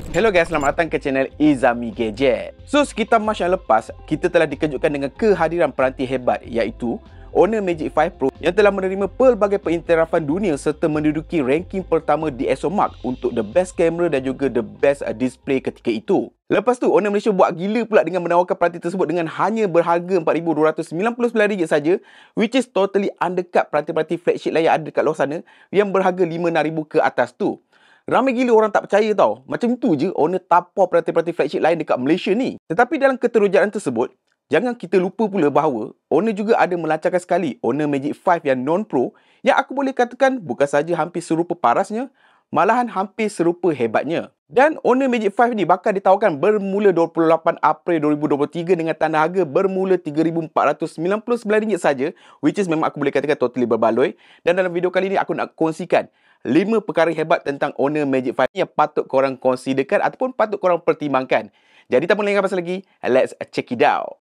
Hello guys, selamat datang ke channel Izami Gadget. So, sekitar Mac yang lepas, kita telah dikejutkan dengan kehadiran peranti hebat iaitu Honor Magic 5 Pro yang telah menerima pelbagai pengiktirafan dunia serta menduduki ranking pertama di ESOMARK untuk the best camera dan juga the best display ketika itu. Lepas tu, Honor Malaysia buat gila pula dengan menawarkan peranti tersebut dengan hanya berharga RM4,299 saja, which is totally undercut peranti-peranti flagship lain yang ada dekat luar sana yang berharga RM5,000 ke atas tu. Ramai gila orang tak percaya tau. Macam tu je Honor tapau peranti-peranti flagship lain dekat Malaysia ni. Tetapi dalam keterujaan tersebut, jangan kita lupa pula bahawa Honor juga ada melancarkan sekali Honor Magic 5 yang non-pro yang aku boleh katakan bukan saja hampir serupa parasnya, malahan hampir serupa hebatnya. Dan Honor Magic 5 ni bakal ditawarkan bermula 28 April 2023 dengan tanda harga bermula RM3,499 saja, which is memang aku boleh katakan totally berbaloi. Dan dalam video kali ni aku nak kongsikan 5 perkara hebat tentang Honor Magic 5 yang patut korang considerkan ataupun patut korang pertimbangkan. Jadi tanpa lengah pasal lagi, let's check it out.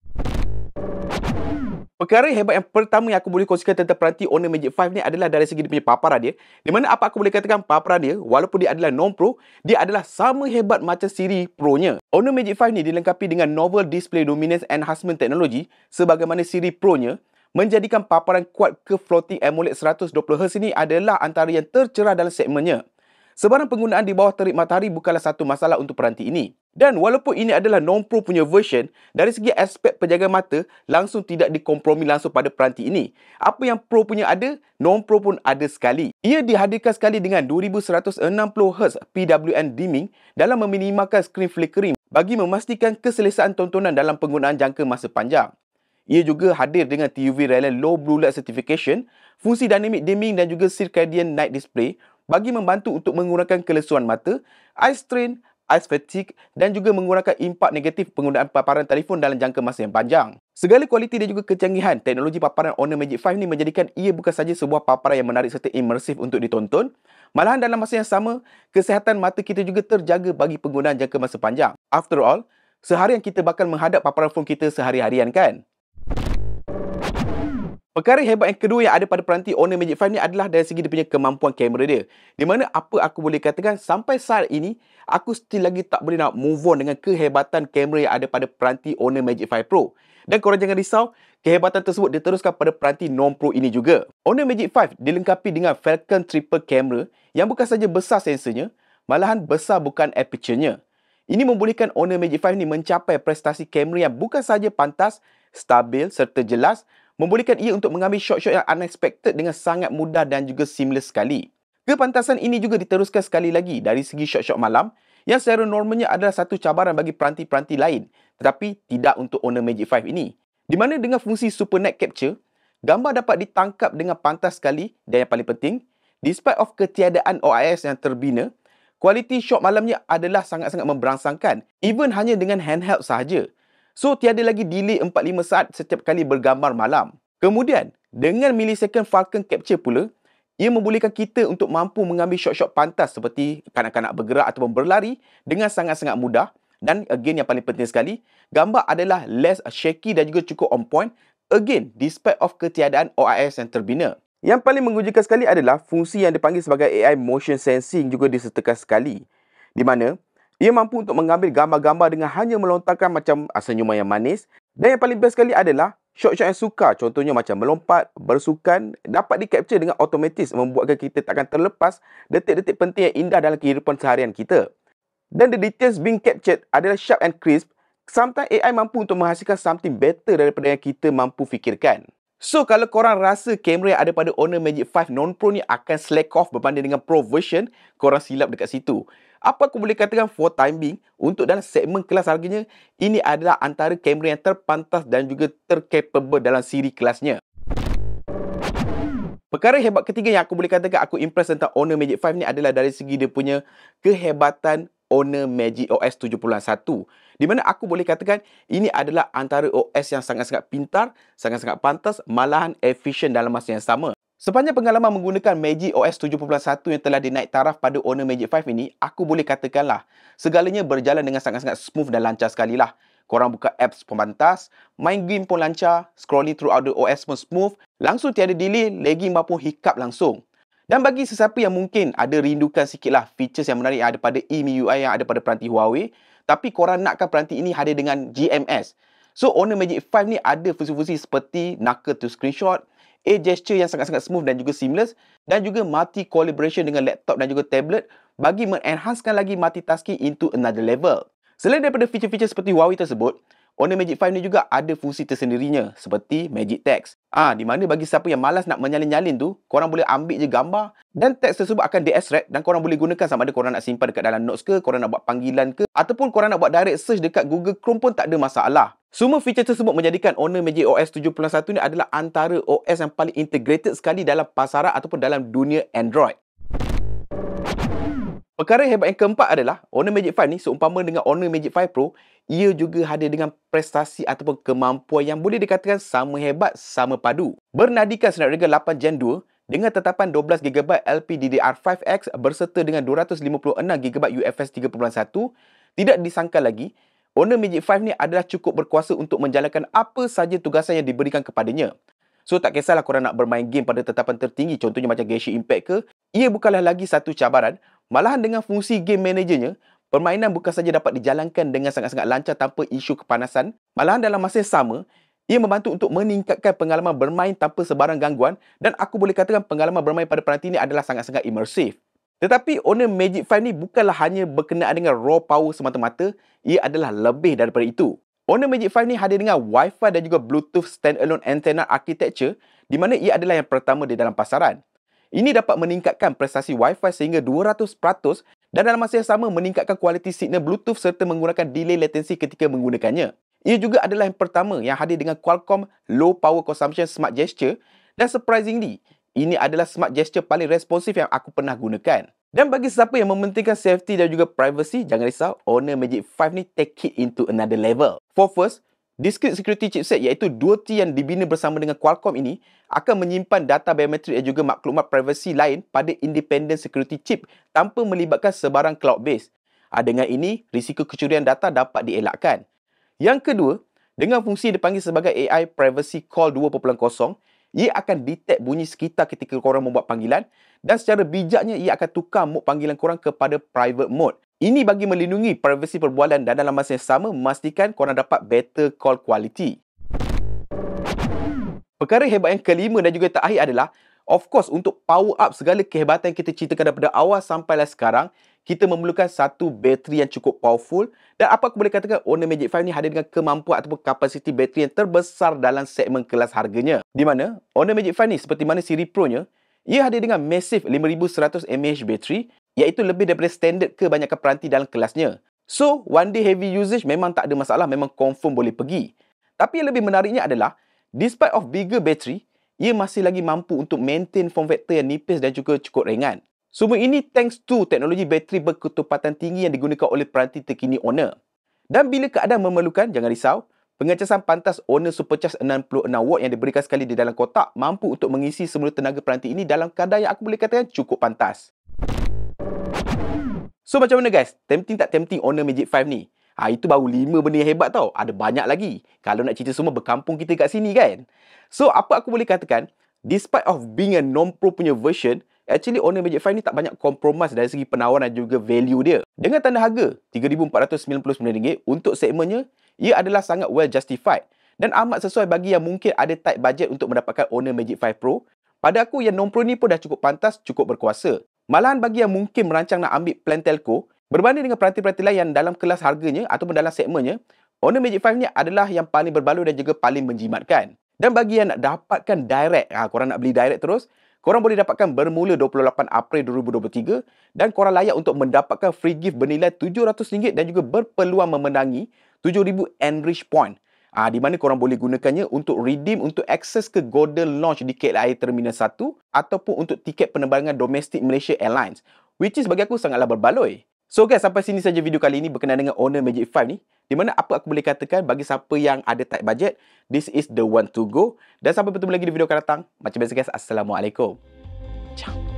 Perkara hebat yang pertama yang aku boleh kongsikan tentang peranti Honor Magic 5 ni adalah dari segi dia punya paparan dia. Di mana apa aku boleh katakan paparan dia, walaupun dia adalah non-pro, dia adalah sama hebat macam siri pro-nya. Honor Magic 5 ni dilengkapi dengan Novel Display Luminance Enhancement Technology sebagaimana siri pro-nya, menjadikan paparan quad curve floating AMOLED 120Hz ini adalah antara yang tercerah dalam segmennya. Sebarang penggunaan di bawah terik matahari bukanlah satu masalah untuk peranti ini. Dan walaupun ini adalah non-pro punya version, dari segi aspek penjaga mata, langsung tidak dikompromi langsung pada peranti ini. Apa yang pro punya ada, non-pro pun ada sekali. Ia dihadirkan sekali dengan 2160Hz PWM dimming dalam meminimalkan screen flickering bagi memastikan keselesaan tontonan dalam penggunaan jangka masa panjang. Ia juga hadir dengan TUV Raylan Low Blue Light Certification, fungsi dynamic dimming dan juga circadian night display bagi membantu untuk mengurangkan kelesuan mata, eye strain, eye fatigue dan juga mengurangkan impak negatif penggunaan paparan telefon dalam jangka masa yang panjang. Segala kualiti dan juga kecanggihan teknologi paparan Honor Magic 5 ni menjadikan ia bukan saja sebuah paparan yang menarik serta imersif untuk ditonton, malahan dalam masa yang sama, kesihatan mata kita juga terjaga bagi penggunaan jangka masa panjang. After all, seharian kita bakal menghadap paparan phone kita sehari-harian kan? Perkara hebat yang kedua yang ada pada peranti Honor Magic 5 ni adalah dari segi dia punya kemampuan kamera dia. Di mana apa aku boleh katakan sampai saat ini, aku still lagi tak boleh nak move on dengan kehebatan kamera yang ada pada peranti Honor Magic 5 Pro. Dan korang jangan risau, kehebatan tersebut diteruskan pada peranti non-pro ini juga. Honor Magic 5 dilengkapi dengan Falcon Triple Camera yang bukan saja besar sensornya, malahan besar bukan aperture-nya. Ini membolehkan Honor Magic 5 ni mencapai prestasi kamera yang bukan saja pantas, stabil serta jelas, membolehkan ia untuk mengambil shot-shot yang unexpected dengan sangat mudah dan juga seamless sekali. Kepantasan ini juga diteruskan sekali lagi dari segi shot-shot malam yang secara normalnya adalah satu cabaran bagi peranti-peranti lain, tetapi tidak untuk Honor Magic 5 ini. Di mana dengan fungsi Super Night Capture, gambar dapat ditangkap dengan pantas sekali dan yang paling penting, despite of ketiadaan OIS yang terbina, kualiti shot malamnya adalah sangat-sangat memberangsangkan, even hanya dengan handheld sahaja. So, tiada lagi delay 4-5 saat setiap kali bergambar malam. Kemudian, dengan millisecond Falcon Capture pula, ia membolehkan kita untuk mampu mengambil shot-shot pantas seperti kanak-kanak bergerak ataupun berlari dengan sangat-sangat mudah. Dan again, yang paling penting sekali, gambar adalah less shaky dan juga cukup on point. Again, despite of ketiadaan OIS yang terbina. Yang paling mengujikan sekali adalah fungsi yang dipanggil sebagai AI Motion Sensing juga disertakan sekali. Di mana, ia mampu untuk mengambil gambar-gambar dengan hanya melontarkan macam senyuman yang manis. Dan yang paling best sekali adalah shot-shot yang sukar. Contohnya macam melompat, bersukan, dapat di-capture dengan otomatis membuatkan kita takkan terlepas detik-detik penting yang indah dalam kehidupan seharian kita. Dan the details being captured adalah sharp and crisp. Sometimes AI mampu untuk menghasilkan something better daripada yang kita mampu fikirkan. So, kalau korang rasa kamera yang ada pada Honor Magic 5 non-pro ni akan slack off berbanding dengan pro version, korang silap dekat situ. Apa aku boleh katakan for time being, untuk dalam segmen kelas harganya, ini adalah antara kamera yang terpantas dan juga tercapable dalam siri kelasnya. Perkara hebat ketiga yang aku boleh katakan aku impress tentang Honor Magic 5 ni adalah dari segi dia punya kehebatan Honor Magic OS 7.1. Di mana aku boleh katakan ini adalah antara OS yang sangat-sangat pintar, sangat-sangat pantas, malahan efisien dalam masa yang sama. Sepanjang pengalaman menggunakan Magic OS 7.1 yang telah dinaik taraf pada owner Magic 5 ini, aku boleh katakanlah, segalanya berjalan dengan sangat-sangat smooth dan lancar sekali lah. Korang buka apps pembantas, main game pun lancar, scrolling throughout the OS pun smooth, langsung tiada delay, lagging maupun hiccup langsung. Dan bagi sesiapa yang mungkin ada rindukan sikitlah features yang menarik yang ada pada eMIUI yang ada pada peranti Huawei, tapi korang nakkan peranti ini hadir dengan GMS. So, Honor Magic 5 ni ada fungsi-fungsi seperti knuckle to screenshot, gesture yang sangat-sangat smooth dan juga seamless, dan juga multi-collaboration dengan laptop dan juga tablet bagi mengenhanckan lagi multitasking into another level. Selain daripada feature-feature seperti Huawei tersebut, Honor Magic 5 ni juga ada fungsi tersendirinya seperti Magic Text. Di mana bagi siapa yang malas nak menyalin-nyalin tu, korang boleh ambil je gambar dan teks tersebut akan di-extract dan korang boleh gunakan sama ada korang nak simpan dekat dalam notes ke, korang nak buat panggilan ke, ataupun korang nak buat direct search dekat Google Chrome pun tak ada masalah. Semua feature tersebut menjadikan Honor Magic OS 7.1 ni adalah antara OS yang paling integrated sekali dalam pasaran ataupun dalam dunia Android. Perkara hebat yang keempat adalah Honor Magic 5 ni seumpama dengan Honor Magic 5 Pro, ia juga hadir dengan prestasi ataupun kemampuan yang boleh dikatakan sama hebat, sama padu. Bernadikan Snapdragon 8 Gen 2 dengan tetapan 12GB LPDDR5X berserta dengan 256GB UFS 3.1, tidak disangka lagi, Honor Magic 5 ni adalah cukup berkuasa untuk menjalankan apa saja tugasan yang diberikan kepadanya. So, tak kisahlah korang nak bermain game pada tetapan tertinggi, contohnya macam Genshin Impact ke, ia bukanlah lagi satu cabaran. Malahan dengan fungsi game managernya, permainan bukan saja dapat dijalankan dengan sangat-sangat lancar tanpa isu kepanasan, malahan dalam masa yang sama, ia membantu untuk meningkatkan pengalaman bermain tanpa sebarang gangguan dan aku boleh katakan pengalaman bermain pada peranti ini adalah sangat-sangat imersif. Tetapi Honor Magic 5 ni bukanlah hanya berkenaan dengan raw power semata-mata, ia adalah lebih daripada itu. Honor Magic 5 ni hadir dengan Wi-Fi dan juga Bluetooth standalone antenna architecture di mana ia adalah yang pertama di dalam pasaran. Ini dapat meningkatkan prestasi Wi-Fi sehingga 200% dan dalam masa yang sama meningkatkan kualiti signal Bluetooth serta menggunakan delay latency ketika menggunakannya. Ia juga adalah yang pertama yang hadir dengan Qualcomm Low Power Consumption Smart Gesture dan surprisingly, ini adalah smart gesture paling responsif yang aku pernah gunakan. Dan bagi siapa yang mementingkan safety dan juga privacy, jangan risau, Honor Magic 5 ni take it into another level. For first, Discrete Security Chipset iaitu 2T yang dibina bersama dengan Qualcomm ini akan menyimpan data biometrik dan juga maklumat privasi lain pada independent security chip tanpa melibatkan sebarang cloud base. Dengan ini, risiko kecurian data dapat dielakkan. Yang kedua, dengan fungsi dipanggil sebagai AI Privacy Call 2.0, ia akan detect bunyi sekitar ketika korang membuat panggilan dan secara bijaknya ia akan tukar mode panggilan korang kepada private mode. Ini bagi melindungi privasi perbualan dan dalam masa yang sama memastikan korang dapat better call quality. Perkara hebat yang kelima dan juga terakhir adalah, of course, untuk power up segala kehebatan yang kita ceritakan daripada awal sampailah sekarang, kita memerlukan satu bateri yang cukup powerful dan apa aku boleh katakan Honor Magic 5 ni hadir dengan kemampuan ataupun kapasiti bateri yang terbesar dalam segmen kelas harganya. Di mana Honor Magic 5 ni seperti mana siri Pro-nya, ia hadir dengan massive 5100 mAh bateri iaitu lebih daripada standard kebanyakan peranti dalam kelasnya. So, one day heavy usage memang tak ada masalah, memang confirm boleh pergi. Tapi yang lebih menariknya adalah, despite of bigger battery, ia masih lagi mampu untuk maintain form factor yang nipis dan juga cukup ringan. Semua ini thanks to teknologi bateri berketepatan tinggi yang digunakan oleh peranti terkini Honor. Dan bila keadaan memerlukan, jangan risau, pengecasan pantas Honor Supercharge 66W yang diberikan sekali di dalam kotak mampu untuk mengisi semula tenaga peranti ini dalam kadar yang aku boleh katakan cukup pantas. So macam mana guys? Tempting tak tempting Honor Magic 5 ni? Itu baru 5 benda yang hebat tau. Ada banyak lagi. Kalau nak cerita semua berkampung kita kat sini kan? So apa aku boleh katakan? Despite of being a non-pro punya version, actually Honor Magic 5 ni tak banyak compromise dari segi penawaran dan juga value dia. Dengan tanda harga RM3,499 untuk segmennya, ia adalah sangat well justified dan amat sesuai bagi yang mungkin ada tight budget untuk mendapatkan Honor Magic 5 Pro. Pada aku yang non-pro ni pun dah cukup pantas, cukup berkuasa. Malahan bagi yang mungkin merancang nak ambil plan telco, berbanding dengan peranti-peranti lain yang dalam kelas harganya ataupun dalam segmennya, Honor Magic 5 ni adalah yang paling berbaloi dan juga paling menjimatkan. Dan bagi yang nak dapatkan direct, korang nak beli direct terus, korang boleh dapatkan bermula 28 April 2023 dan korang layak untuk mendapatkan free gift bernilai RM700 dan juga berpeluang memenangi 7,000 Enrich Point. Di mana korang boleh gunakannya untuk redeem untuk akses ke Golden Launch di KLIA Terminal 1 ataupun untuk tiket penerbangan domestik Malaysia Airlines, which is bagi aku sangatlah berbaloi. So guys, sampai sini saja video kali ini berkenaan dengan Honor Magic 5 ni. Di mana apa aku boleh katakan bagi siapa yang ada tight budget, this is the one to go. Dan sampai bertemu lagi di video akan datang. Macam biasa guys, Assalamualaikum. Ciao.